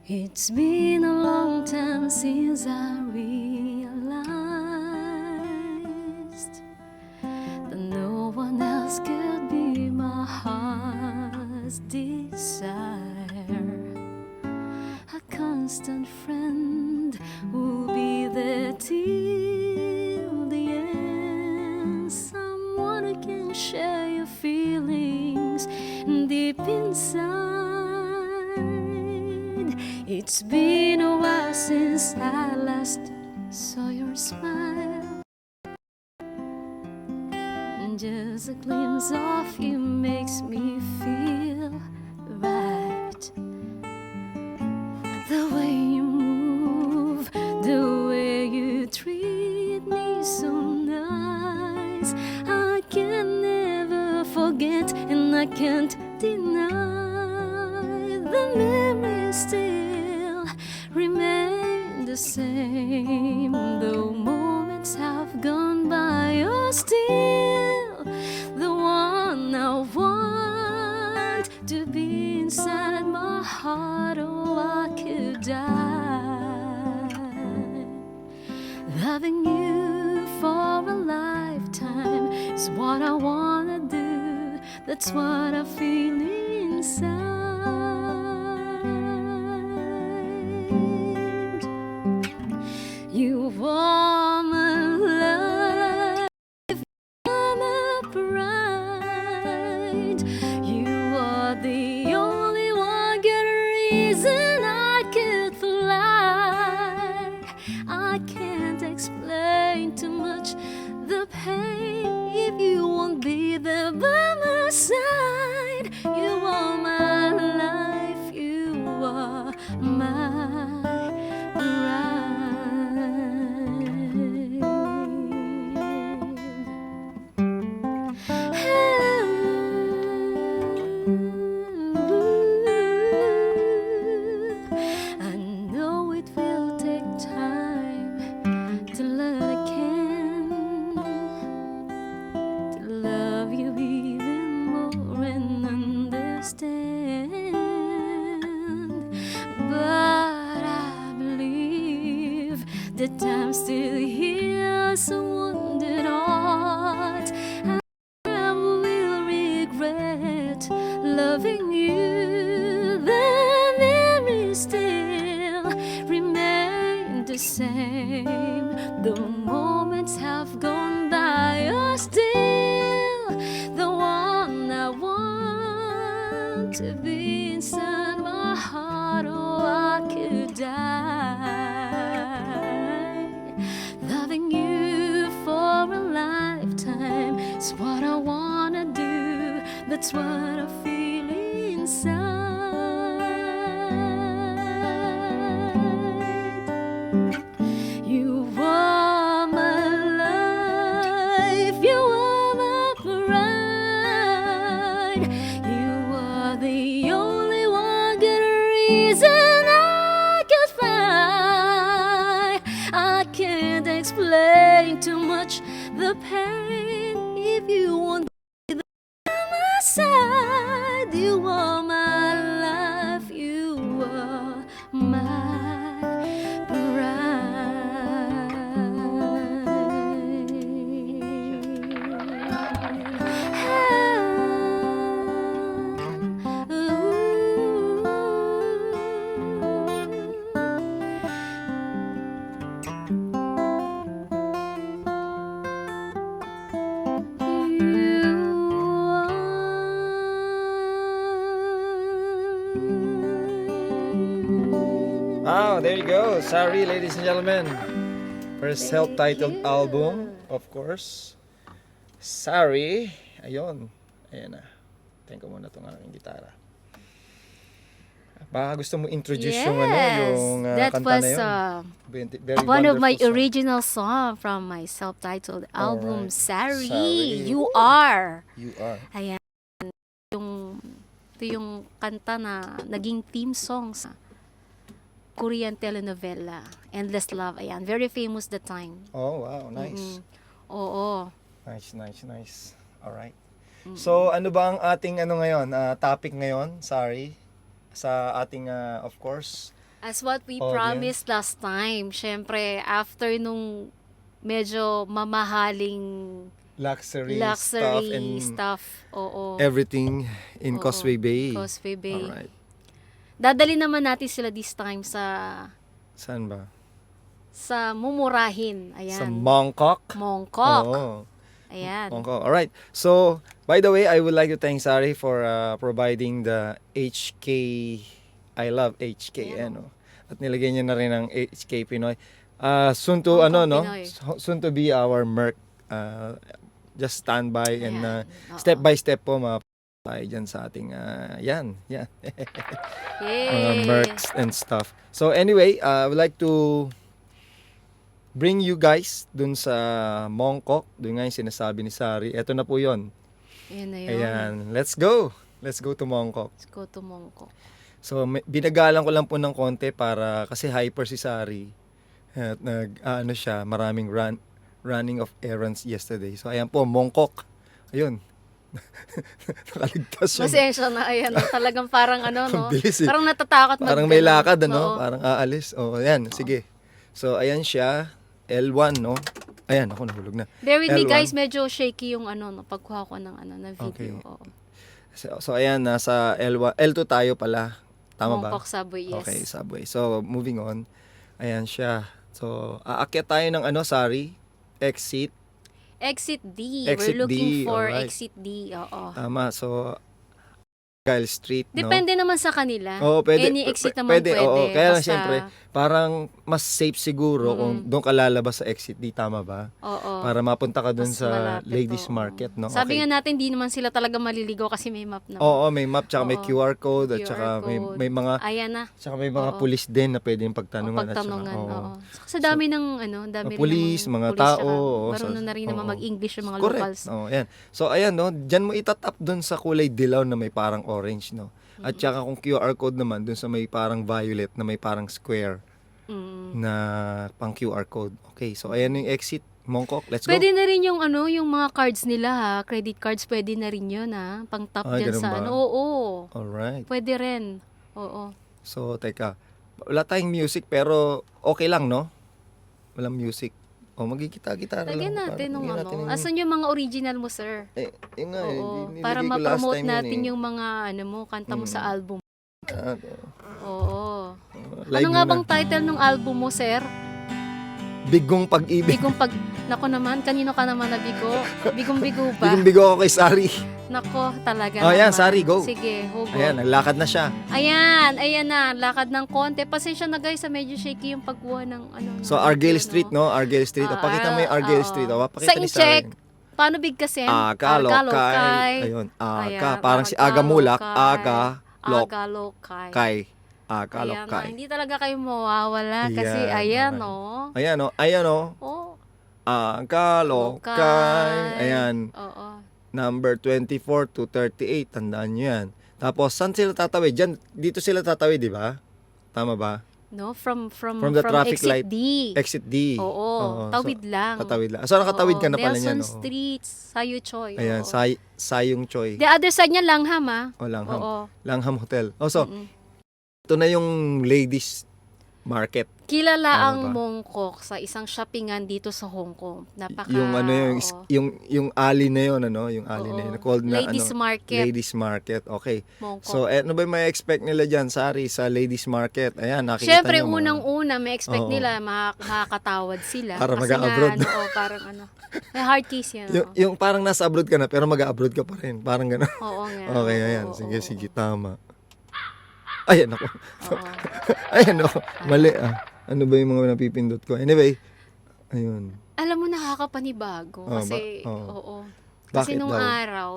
It's been a long time since I realized that no one else could be my heart's desire. A constant friend who'll be there till the end. Someone who can share your feelings deep inside. It's been a while since I last saw your smile. Just a glimpse of you makes me feel right. The way you move, the way you treat me so nice, I can never forget and I can't deny. The memories still remain the same, though moments have gone by. You're still the one I want to be inside my heart. Oh, I could die loving you for a lifetime is what I wanna do. That's what I feel inside. You are my life, you're my pride. You are the only one good reason I could fly. I can't explain too much the pain if you won't be there by my side. You are my life, you are my I know it will take time to learn again, to love you even more and understand. But I believe that I'm still here, so wonder not. I will regret loving you. The memories still remain the same. The moments have gone by. You're still the one I want to be inside my heart. Oh, I could die loving you for a lifetime. It's what I wanna do. That's what I feel inside. You are my life, you are my pride. You are the only one good reason I could fly. I can't explain too much the pain if you won't be by my side. You are my life, you are my Wow, there you go. Sorry, ladies and gentlemen. First self-titled album, of course. Sorry. Ayun. Ayan na. Tingnan ko muna itong aking gitara. Baka gusto mo introduce yung that kanta was na yun. Very one of my wonderful song. original song from my self-titled album, Alright. Sari, Sari. You Are. You Are. Ayan, ito yung kanta na naging theme song sa Korean telenovela, Endless Love. Ayan, very famous that time. Oh, wow. Nice. Oo. Nice. Alright. So, ano ba ang ating ngayon, topic ngayon? Sorry. Sa ating, of course, As what we Audience. promised last time, syempre, after nung medyo mamahaling luxury luxury stuff stuff, oo. and everything in Oo, Causeway Bay. Causeway Bay. Alright. Dadali naman natin sila this time Saan ba? sa mumurahin. Sa Ayan. Mongkok. Mongkok. Oo. Ayan. Mongkok. Alright. So, by the way, I would like to thank Sari for providing the HK. I love HK. Ayan. Ano. At nilagay niya na rin ang HK Pinoy. Soon to, Hong Kong no? Pinoy. Soon to be our merc. Just stand by and Ayan. Oo. step by step po tayo dyan sa ating yan mga Yay! mercs and stuff. So anyway, I would like to bring you guys dun sa Mongkok. Dun nga yung sinasabi ni Sari. Eto na po yon. Ayan na yun. Ayan, let's go. Let's go to Mongkok. Let's go to Mongkok. So binagalan ko lang po ng konti para kasi hyper si Sari. At ano siya, maraming running of errands yesterday. So ayan po, Mongkok. Ayun. Nakaligtas siya. Pasensya na, ayan. Talagang parang ano, no? Ang bilis eh. Parang natatakot Parang may lakad, ano? Oo. Parang aalis. Oh, ayan, sige. So ayan siya, L1, no? Ayan, ako nahulog na. Bear with me L1. guys, medyo shaky yung ano, no, pagkuha ko ng ano, na video. Okay. Oo. So ayan, nasa L1, L2 tayo pala. Tama ba? Mongkok Subway, yes. Okay, subway. So moving on. Ayan siya. So aakyat tayo ng ano, Sari? Exit. Exit D. Exit We're looking D, for alright. Exit D. Oo. Tama. So Kyle Street, no? Depende naman sa kanila. Oo, pwede. Any exit naman pwede. Oo, kaya lang Basta- syempre, parang mas safe siguro kung doon ka lalabas sa exit D, tama ba? Oo. Para mapunta ka doon Mas sa malapit, ladies oo. market, no? Sabi Okay. nga natin, di naman sila talaga maliligaw kasi may map na. Oo, may map, tsaka may Oo. QR code, at QR tsaka code. may mga, Ayan na. tsaka may mga Oo. pulis din na pwedeng pagtanungan. at Pagtanungan, tsaka, oo. Sa dami ng ano, dami rin pulis, namang mga pulis, tao, tsaka oo, marunong na rin naman oo. mag-English yung mga Correct. locals. Oh, ayan. So ayan, no, diyan mo itatap doon sa kulay dilaw na may parang orange, no. At tsaka kung QR code naman doon sa may parang violet na may parang square Mm. na pang QR code. Okay, so ayan yung exit Mongkok. Let's Pwede go. na rin yung ano, yung mga cards nila ha, credit cards pwede na rin yun ha, pang tap Ay, dyan ganun sa ba? ano. Oo, Alright. pwede rin. Oo. So, teka. Wala tayong music pero okay lang, no? Walang music. O, magkikita-gitara lang. Lagyan natin Parang nung lagyan ano. natin yung- Asan yung mga original mo, sir? yun nga, Oo. nilagay Para ko last ma-promote time yun, natin eh. yung mga ano mo, kanta mo sa album. Ah, Oo. live Ano nga muna. bang title ng album mo, sir? Bigong pag-ibig. Bigong pag... Nako naman, kanino ka naman na bigo? Bigong-bigo ba? Bigong-bigo ako kay Sari. Nako, talaga Oh, ayan, naman. Sari, go. Sige, hugot. Ayan, naglakad na siya. Ayan na, lakad ng konti. Pasensya na guys, medyo shaky yung pagkuha ng ano. So, ng Argyle video, Street, no? Argyle Street. O, pakita mo yung Argyle Street. O, pakita Sa ni incheck, Sari. paano bigkasin? Agalokay. Ayun, Ayan, Parang si Agamulak. Agalokay. Kay. Ayan na, Agalokay. hindi talaga kayo mawawala kasi Ayan, ayan alright. oh. Ayan, o. Ayan, o. Oh, Agalokay. Ayan. Oo. Number 24 to 38. Tandaan nyo yan. Tapos, saan sila tatawid? Diyan, dito sila tatawid, di ba? Tama ba? No, from the traffic exit light. D. Exit D. Oo, tawid lang. Tatawid lang. So, nakatawid ka na pala niyan. Nelson Oo. Street, Sayu Choi. Ayan, oo. Sayong Choi. The other side niya, Langham, ha? O, Langham. Oo. Langham Hotel. O, so, Mm-mm. ito na yung ladies market. Kilala Tama ang ba? Mongkok sa isang shoppingan dito sa Hong Kong. Napaka, Yung ano oo. yung alley na yun, ano? Yung alley na yun. Oo. Called na, Ladies ano? Market. Ladies Market. Okay. Mongkok. So, ano ba yung may expect nila dyan, Sari, sa ladies market? Ayan, nakikita Siyempre, nyo mga- unang-una, may expect Oo. nila makakatawad sila. Para Kasi mag-a-abroad. nga, oo, parang ano. May hard case yan. yung parang nasa abroad ka na, pero mag-abroad ka pa rin. Parang gano'n. Oo nga. Okay, oo, ayan. oo, Sige, oo. sige, tama. Ayan ako. Oo. Ayan ako. Mali Ano ba yung mga napipindot ko? Anyway, ayun. Alam mo, nakakapanibago. Oo, Kasi, oo. oo. Kasi Bakit nung daw? araw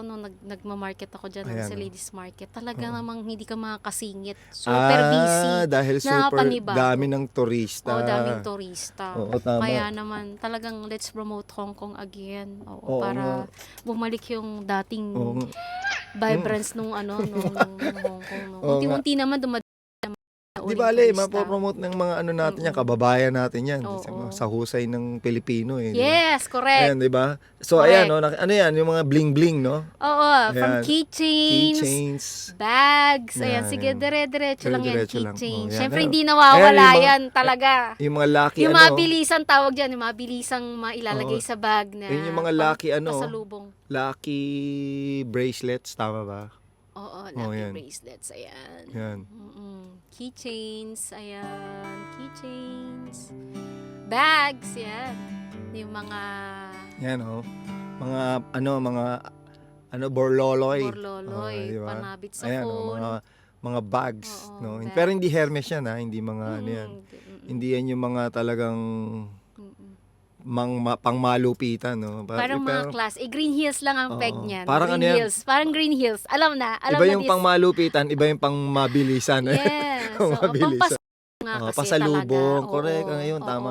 nung nagma-market ako dyan Ayan, sa oh. ladies market, talaga namang hindi ka makakasingit. Super busy. Dahil super Nakapanibago. dami ng turista. Oo, daming turista. Oo, tama. Kaya naman, talagang let's promote Hong Kong again. Oo, Oo para bumalik yung dating Oo nga. vibrance nung Hong Kong. No. Oo Unti-unti naman dumadaan Di morning bale, turista. mapopromote ng mga ano natin yan, kababayan natin yan. Oo. Sa husay ng Pilipino eh. Di ba? Yes, correct. Ayan, di ba? So, Correct. ayan, no, ano yan, yung mga bling-bling, no? Oo, from Ayan. keychains, Keychains. bags, Yan, ayan, sige, yan. dire-diretso lang yan, Dire-diretso lang. keychain. Oh, yan. Siyempre, Ayan. hindi nawawala Ayan, yung mga- yan talaga. Yung mga lucky, Yung ano? mabilisang tawag dyan, yung mabilisang mailalagay Oo. sa bag na Yun yung mga lucky, ano? pasalubong. Lucky bracelets, tama ba? Oo, Oh, lucky yan. bracelets, ayan. Yan. Keychains, ayan, keychains. Bags, yan. Yung mga Yan, oh. Mga borloloy. borloloy, Oh, di ba? panabit sa Ayan, oh, phone. mga bags, Oo, no? bags. Pero hindi Hermes yan, ha? Hindi mga ano yan. Hindi yan yung mga talagang pangmalupitan, no? Parang mga class. Green Hills lang ang peg Oo. niyan. Parang Green ano yan? Hills. Parang Green Hills. Alam na Iba yung this. pangmalupitan, iba yung pangmabilisan. Yes. Oo, Mabilisan. nga Oh, kasi pasalubong. talaga. Correct. Oo, Ngayon, oo. tama.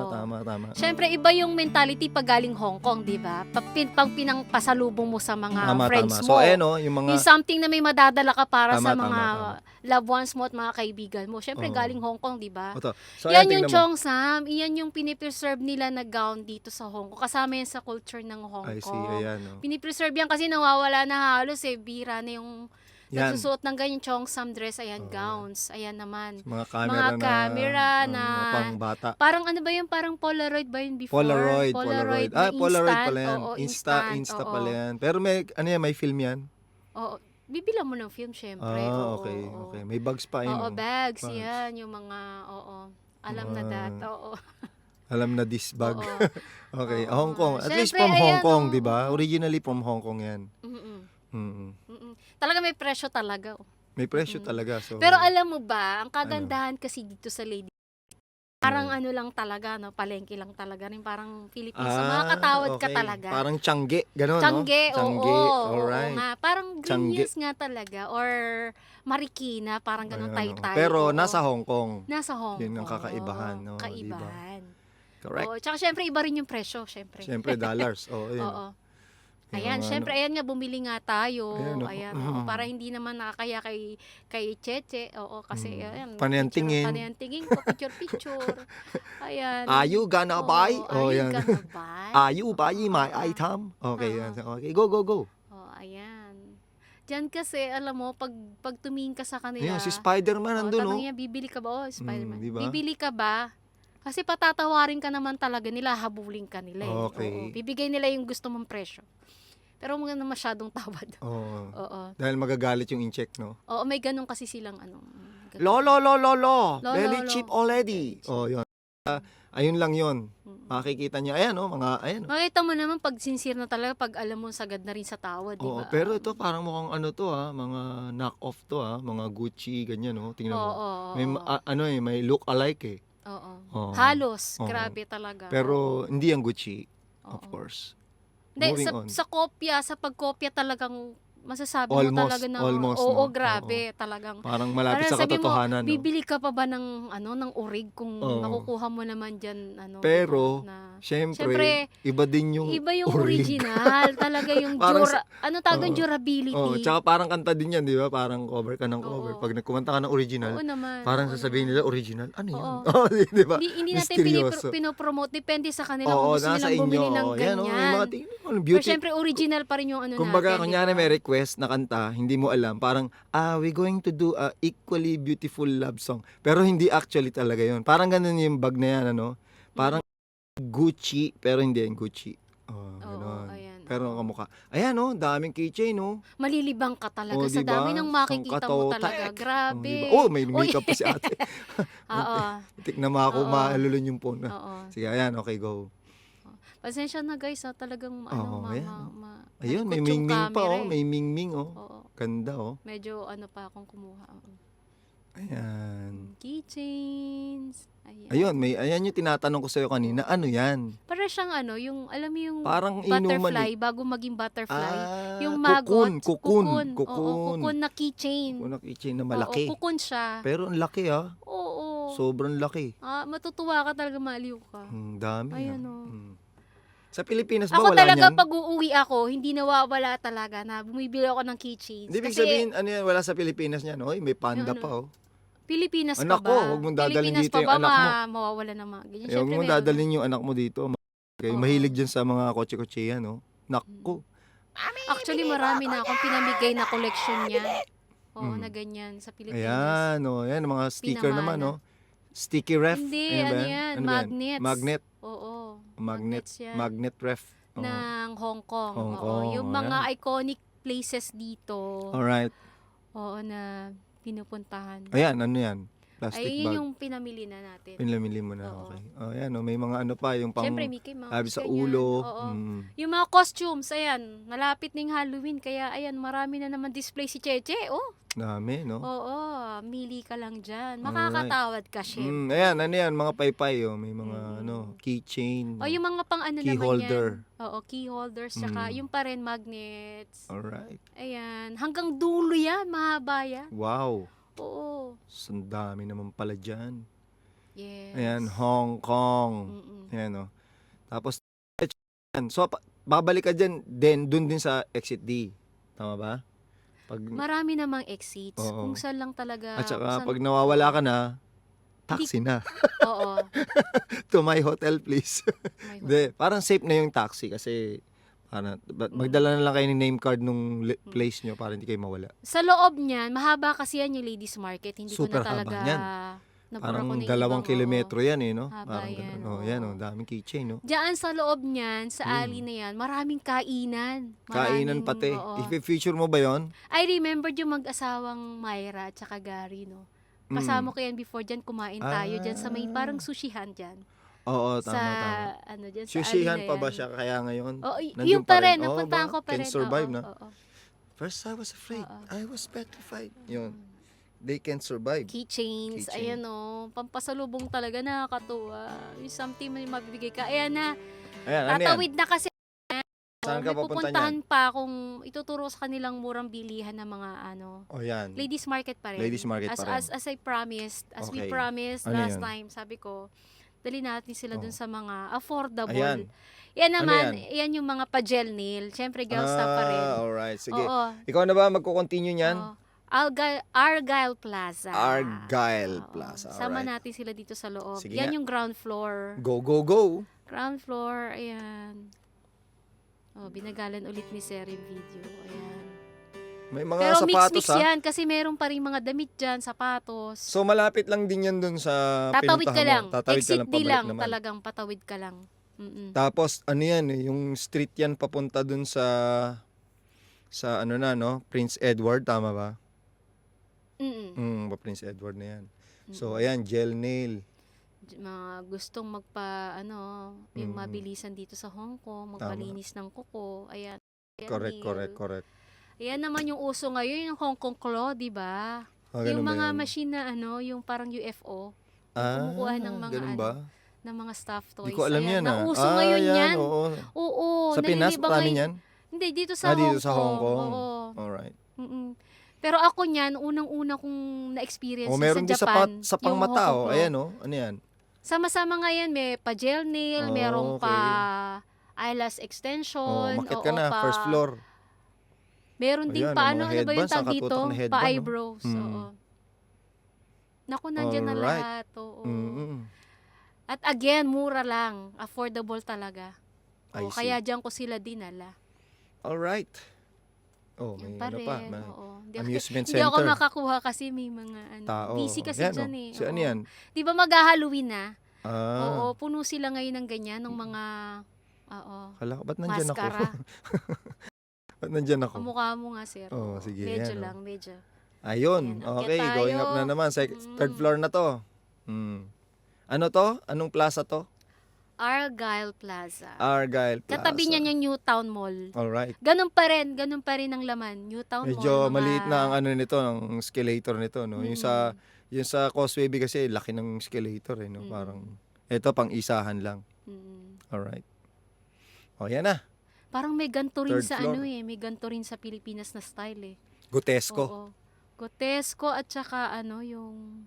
Siyempre, iba yung mentality pag galing Hong Kong, di ba? Pag pinangpasalubong mo sa mga friends Tama. mo. So, ayan, oh, yung mga... Yung something na may madadala ka para Tama, sa tama, mga tama. loved ones mo at mga kaibigan mo. Siyempre, Oo. galing Hong Kong, di ba? Ito. So, Yan ayan, yung tingnan mo. Cheongsam, iyan yung pinipreserve nila na gown dito sa Hong Kong. Kasama yan sa culture ng Hong I see, Kong. ayan, oh. Pinipreserve yan kasi nawawala na halos bira na yung Yan. nagsusuot ng ganyan Cheongsam dress, ayan, gowns, ayan naman. Mga camera na pangbata. Parang ano ba yun, parang Polaroid ba yun before? Polaroid. na Polaroid instant. pala yan. Oo, Insta oo. pala yan. Pero may film yan? Oo, bibilang mo ng film, syempre. Oo, Okay. oo. May bags pa yun. Oo, oh. bags, Bags. yan, yung mga, alam na that, oo. Alam na this bag. Oo. Okay, Oo. Hong Kong. At least Siyempre, from Hong ayan, Kong, oo. di ba? Originally from Hong Kong yan. Mm-mm. Mm-mm. Mm-mm. Talaga may presyo talaga. Oh. May presyo talaga. So, Pero alam mo ba, ang kagandahan kasi dito sa Lady, parang ano lang talaga, no, palengke lang talaga rin, parang Philippines. So, makakatawad ka okay. talaga. Parang Tiangge, gano'n, Tiangge, no? Tiangge, oo. alright. Oo nga, parang Green Tiangge. Hills nga talaga, or Marikina, parang ganun Ayan, tay-tay. Pero oo. nasa Hong Kong. Nasa Hong Yun ang Kong. kakaibahan, no? Kaibahan. Correct. Oo, tsaka syempre, iba rin yung presyo, syempre. Siyempre, dollars. Oh, yun. Oo. Yung Ayan, mga syempre, ayan nga, bumili nga tayo. Ayan, Ayan, oh. oo, para hindi naman nakakaya kay Cheche. Oo, kasi, ayan. Panayantingin. Panayantingin ko, picture. Ayan. Are you gonna buy? Oh, yan. are you gonna buy? Are you buying my item? Okay, yan. Okay, go. Oh, ayan. Diyan kasi, alam mo, pag tumingin ka sa kanila, Ayan, si Spider-Man nandun, no? tanong niya, bibili ka ba? Oh, Spider-Man. diba? Bibili ka ba? Kasi patatawarin ka naman talaga nila, habulin ka nila. Eh. Okay. Oo, bibigay nila yung gusto mong presyo. Pero mga na masyadong tawad. Oo. Oo. Dahil magagalit yung in-check, no? Oo, may ganun kasi silang ano. Ganun. Lo. Very Lo. cheap already. Oh, yun. Ayun lang yun. Makikita niya. Ayan, oh, ayan. Makita mo naman pag sincere na talaga, pag alam mo sagad na rin sa tawad, di Oo, ba? pero ito parang mukhang ano to mga knock-off to mga Gucci, ganyan, no? Tingnan mo. Oo. May may look alike eh. Oo. Oo. Halos, Oo. grabe talaga. Pero Oo. hindi ang Gucci, of Oo. course. Hindi, Moving on. sa kopya, sa pagkopya talagang masasabi Almost, mo talaga na, almost, oo, no? grabe, talagang. Parang malapit Parang sa sabi mo, katotohanan, no? bibili ka pa ba ng orig kung Oo. nakukuha mo naman diyan Pero, na Siyempre, iba din yung iba yung orig. original, talaga yung Parang tawag oo. durability. Oh, tsaka parang kanta din yan, di ba? Parang cover ka ng cover. Oo. Pag nagkumanta ka ng original, Oo naman. parang oo sasabihin naman. nila original. Ano yan? Oo. Oh, di ba? Hindi natin Misteryoso. pinopromote, depende sa kanila Oo, kung gusto nasa nilang bumili inyo. ng Yan, oh, may ganyan. mga tingin mo, Pero beauty. syempre original pa rin yung Kumbaga, natin. kunyari diba? may request na kanta, hindi mo alam, parang, we're going to do a equally beautiful love song. Pero hindi actually talaga yun. Parang ganun yung bag na yan, ano? Parang Gucci, pero hindi yung Gucci. Oh, ganun. ayan. Pero kamukha. Ayan, oh, daming keychain, oh. Malilibang ka talaga Oh, sa diba? dami ng makikita mo Sangkatotek. talaga. Grabe. May makeup pa si ate. Oo. Tik na ako, Oo. maalulun yung phone. Oo. Sige, ayan, okay, go. Pasensya na guys, talagang Oo, ayan. Ayun, nalikot may yung mingming pa, camera oh. eh. May mingming, oh. Oo. Ganda, oh. Medyo pa akong kumuha. Oo. Ayan. Keychains. Ayan. Ayun, ayan yung tinatanong ko sa'yo kanina. Ano yan? Para siyang yung, alam mo yung Parang inuman butterfly, eh. bago maging butterfly. yung cocoon, maggot. cocoon. Oo, cocoon na keychain. Cocoon na keychain na malaki. Oo, cocoon siya. Pero ang laki, Oo. Sobrang laki. Matutuwa ka talaga, maaliw ka. Dami. Ayan, oh. Sa Pilipinas ba Ako wala talaga niyan? pag uuwi ako, hindi nawawala talaga na bumibili ako ng keychains. Hindi, ibig Kasi, sabihin, ano yan, wala sa Pilipinas niyan. Oy, may panda Yung ano? pa, oh. Pilipinas pa Anak ba? ko, huwag mong dadalhin Pilipinas dito pa yung ba anak mo. mawawala ng mga ganyan? Eh, huwag Syempre mong meron. dadalhin yung anak mo dito. Kayo Oo. mahilig dyan sa mga kotse-kotse yan, no? Nakko. Actually, marami na akong pinamigay na collection niya. Oo, na ganyan sa Pilipinas. Ayan, oh, ayan, mga sticker naman, no? Sticky ref. Hindi, Ayan ba ano yan? yan? Ano ba yan? Magnets. Magnet. Oo. Magnet. Magnets yan. Magnet ref. Oh. Ng Hong Kong. Hong Oo, Kong, yung ayan. mga iconic places dito. Alright. Oo, na pinupuntahan. Ayan, ano yan? Plastic Ay, yun bag. yung pinamili na natin. Pinamili mo na, Oo. okay. Oh, ayan, oh, may mga ano pa, yung pang Siyempre, Mickey Mouse. habi sa ganyan. ulo. Oo. Mm. Yung mga costumes, ayan, malapit ng Halloween. Kaya, ayan, marami na naman display si Cheche. Oh, Dami, no? oo, mili ka lang dyan. Makakatawad ka, chef. Ayan, ano yan, mga paypay, oh. May mga, ano, keychain. O, yung mga pang ano Key naman holder. yan. Oo, key holders. Tsaka yung pa rin, magnets. Alright. Ayan, hanggang dulo yan, mahaba yan. Wow. Oo. Ang dami naman pala dyan. Yes. Ayan, Hong Kong. Mm-mm. Ayan, oh. Tapos, yan. So, babalik ka dyan, dun din sa Exit D. Tama ba? Pag, Marami namang exits. Oo. Kung saan lang talaga. at saka, kung pag nawawala ka na, taxi na. Oo. To my hotel, please. May Hindi, parang safe na yung taxi kasi magdala na lang kayo ng name card nung place nyo para hindi kayo mawala. Sa loob niyan, mahaba kasi yan yung ladies market. Hindi Super ko na talaga haba niyan. nabura Parang ko na 2 ibang, kilometro yan eh, no? Haba Parang yan, ganun. Oh, oo. yan, oh, daming keychain, no? Diyan sa loob niyan, sa alley na yan, maraming kainan. Kainan pati. Oo. I-feature mo ba yon? I remembered yung mag-asawang Myra at saka Gary, no? Kasama ko yan before dyan, kumain tayo dyan sa may parang sushihan dyan. Oo, Sa, tama. ano dyan, sa Sushihan alley na pa ba yan. siya kaya ngayon? Oo, Nandun yung pa rin, Oo, napuntahan ba? ko pa rin. Can survive Oo, na. oo. First I was afraid. Oo. I was petrified. Yun. They can survive. Keychains, Keychain. ayan o, pampasalubong talaga, nakakatuwa. Yung something may mabibigay ka. Ayan na, Ayan, ano yan? tatawid na kasi. Saan ka May papunta pupuntahan niyan? pa kung ituturo sa kanilang murang bilihan ng mga ano. Oh, yan. Ladies market pa rin. Ladies market as, pa rin. As I promised, as we Okay. promised Ano last yun? time, sabi ko, dali natin sila dun Oh. sa mga affordable. Ayan. Yan Ano naman, yan? yan yung mga pa-gel nail. Siyempre, girls na pa rin. Alright. Sige. Oo. Ikaw na ba magko-continue niyan? Oo. Argyle Plaza. Argyle Oo. Plaza. Sama Alright. natin sila dito sa loob. Sige Yan nga. yung ground floor. Go, go, go. Ground floor, ayan. Oh, binagalan ulit ni Sir yung video. Ayan. May mga Pero sapatos mix-mix ha. yan kasi meron pa rin mga damit dyan, sapatos. So malapit lang din yan dun sa Tatawid ka pinuntahan lang. mo. Tatawid ka Exit lang, D pabalik lang. naman. Talagang patawid ka lang. Mm-mm. Tapos ano yan eh, yung street yan papunta dun sa ano na no, Prince Edward, tama ba? Mm-mm. Prince Edward na yan. So ayan, gel nail. Mga gustong yung mabilisan dito sa Hong Kong, magpalinis ng kuko. Ayan. Correct. Ayan naman yung uso ngayon, yung Hong Kong claw, di ba? Ah, Yung ganun ba mga yun? machine na yung parang UFO. Ah, kumukuha ng mga ganun ba? ng mga stuffed toys. Di ko alam Ayan, yan ah. nauso ngayon yan. Oo. Oo. Sa Pinas, nalilibang marami ngayon. yan? Hindi, dito sa dito Hong sa Hong Kong. Oo. Alright. Mm-mm. Pero ako niyan, unang-una kong na-experience Meron sa din Japan. sa yung pangmata Hong Kong oh. claw. Ayan oh. Ano yan? Sama-sama nga yan, may pa gel nail, merong Okay. pa eyelash extension. Makit ka oo, na, pa, first floor. Meron din Ayan, pa, mga ano ba yung headbands, tag dito? nakatutok na headband, Pa no? eyebrows. Oo. Naku, nandyan na Alright. lahat. Oo. Mm-mm. At again, mura lang. Affordable talaga. I Oo, see. kaya dyan ko sila dinala. Alright. Oh, Yan may pa ano rin. pa. May Oo. amusement Hindi ako center. makakuha kasi may mga Tao. busy kasi Yan, dyan oh. eh. Si ano Oo. yan? Di ba mag-Halloween na? Ah. Oo, puno sila ngayon ng ganyan, ng mga, Kala ko, ba't nandyan ako? maskara. Ba't nandyan ako? Kamukha mo nga, sir. Oo, sige, Medyo yan, lang, medyo. Ayun. Ayan, Okay, akyat going up tayo. na naman. Third floor na to. Ano to? Anong plaza to? Argyle Plaza. Argyle Plaza. Katabi niyan yung Newtown Mall. Alright. Ganun pa rin ang laman. Newtown Mall. Medyo mga- maliit na ang ano nito, ang escalator nito, no. Yung sa Causeway Bay kasi laki ng escalator eh, no. Parang ito pang isahan lang. Alright. O yan na. Parang may ganto rin Third sa floor. may ganto rin sa Pilipinas na style eh. Gutesco. Oo. Gotesco at saka yung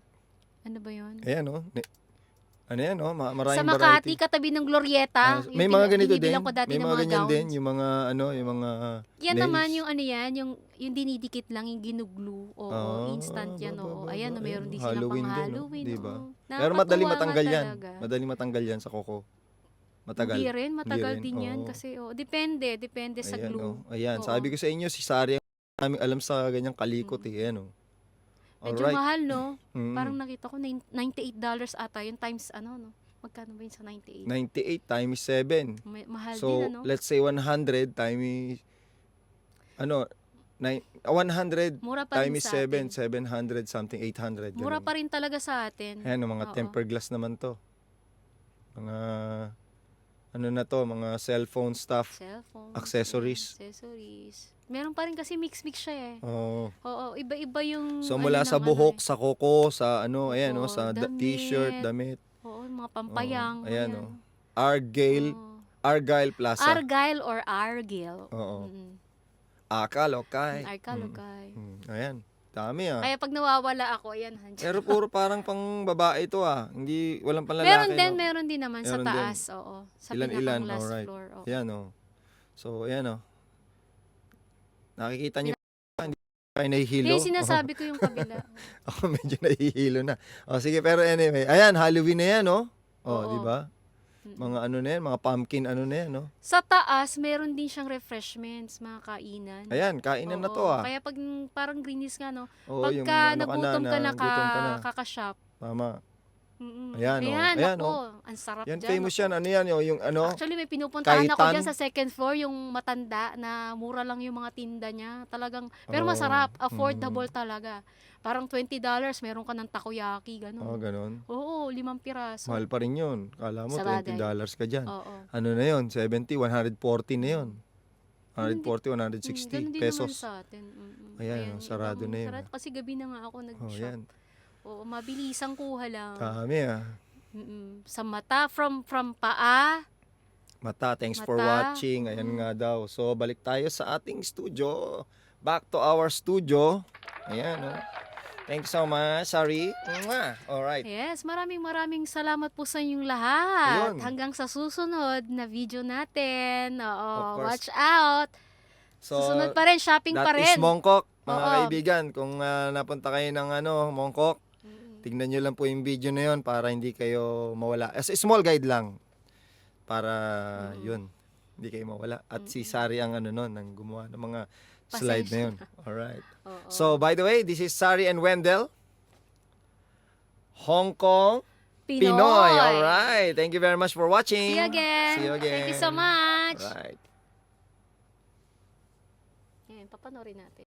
ano ba 'yon? Ayan, no. Ano yan, oh? Maraming Sa Makati, variety. katabi ng Glorieta. May mga ganito din. Binibilang ko dati May ng mga ganyan gowns. din. Yung mga, ano, yung mga Yan nails. naman, yung ano yan, yung dinidikit lang, yung ginuglu. Oo, instant yan. Oo. Ayan, meron din silang pang Halloween. Diba? Oo. Pero madaling Nakakatuwa matanggal nga yan. talaga. Madaling matanggal yan sa kuko. Matagal. Hindi rin, matagal Hindi rin, din yan. oo. Kasi, depende sa Ayan, glue. oh. Ayan, Oo. sabi ko sa inyo, si Sari ang aming alam sa ganyang kalikot eh. Ayan, oh. Medyo Alright. mahal, no? Mm. Parang nakita ko, $98 ata yun times ano, no? Magkano ba yun sa 98? 98 times 7. Mahal So, din, ano? let's say 100 times, ano, 100 Mura pa rin times sa atin. 7, 700 something, 800. Mura ganun. pa rin talaga sa atin. Ayan, mga Oo. tempered glass naman to. Mga, ano na to, mga cellphone stuff. Cellphone. Accessories. Accessories. Meron pa rin kasi mix-mix siya eh. Oh. Oo, iba-iba yung... So, ano mula ng sa ano buhok, eh. sa kuko, sa ano, ayan, Oo, oh, sa damit. t-shirt, damit. Oo, yung mga pampayang. Oo, ayan, oh. Argyle, Oo. Argyle Plaza. Argyle or Argyle. Oo. Mm. Akal, okay. Arkalogay. Ayan, dami ah. Kaya pag nawawala ako, ayan. Pero puro parang pang babae ito ah. Hindi, walang panlalaki. Meron din naman sa Meron din. taas. Oo. Sa Ilan-ilan, pinakang last alright. floor. Oo. Ayan oh. So, ayan oh. Nakikita niyo hindi kayo nahihilo? Hindi, sinasabi ko yung kabila. Ako medyo nahihilo na. O sige, pero anyway. Ayan, Halloween na yan oh. Oh, Oo. di ba? Mga ano na yan, mga pumpkin ano na yan, no? Sa taas, meron din siyang refreshments, mga kainan. Ayan, kainan na to Oo. ah. Kaya pag parang greenies nga, no? Oo, yung Pagka ano nagutom ka na, gutom ka na. kakashop. Tama. Mm-mm. Ayan, oh. Ayan, Ayan, ako. oh. Ang sarap Yan, dyan. famous ako. yan. Ano yan, yung ano? Actually, may pinupuntahan ako Kaitan. dyan sa second floor, yung matanda na mura lang yung mga tinda niya. Talagang, pero Oh, masarap, affordable talaga. Parang $20, meron ka ng takoyaki, gano'n. Oh, ganun. Oo, 5 piraso. Mahal pa rin yun. Kala mo, Sa bagay. $20 ka dyan. Oo. Ano na yun? 70, 140 na yun. 140, Ganun 160 din pesos. naman sa atin. Ayan, sarado na yun. Sarado, kasi gabi na nga ako Oh, nag-shop. yan. Oo, mabilisang kuha lang. Dami ah. Sa mata, from paa. Mata, thanks for Mata. watching. Ayan nga daw. So, balik tayo sa ating studio. Back to our studio. Ayan, oh. Thank you so much, Sari. Alright. Yes, maraming salamat po sa inyong lahat. Ayun. Hanggang sa susunod na video natin. Oo, Of course. watch out. So, Susunod pa rin, shopping pa that is rin. Mongkok, mga Oo. kaibigan. Kung napunta kayo ng Mongkok, tignan nyo lang po yung video na yun para hindi kayo mawala. As a small guide lang. Para yun, hindi kayo mawala. At si Sari ang nun, ang gumawa ng mga slide na yun. Alright. Oo. So, by the way, this is Sari and Wendell. Hong Kong, Pinoy. Alright. Thank you very much for watching. See you again. See you again. Thank you so much. Alright. Ayan, papanorin natin.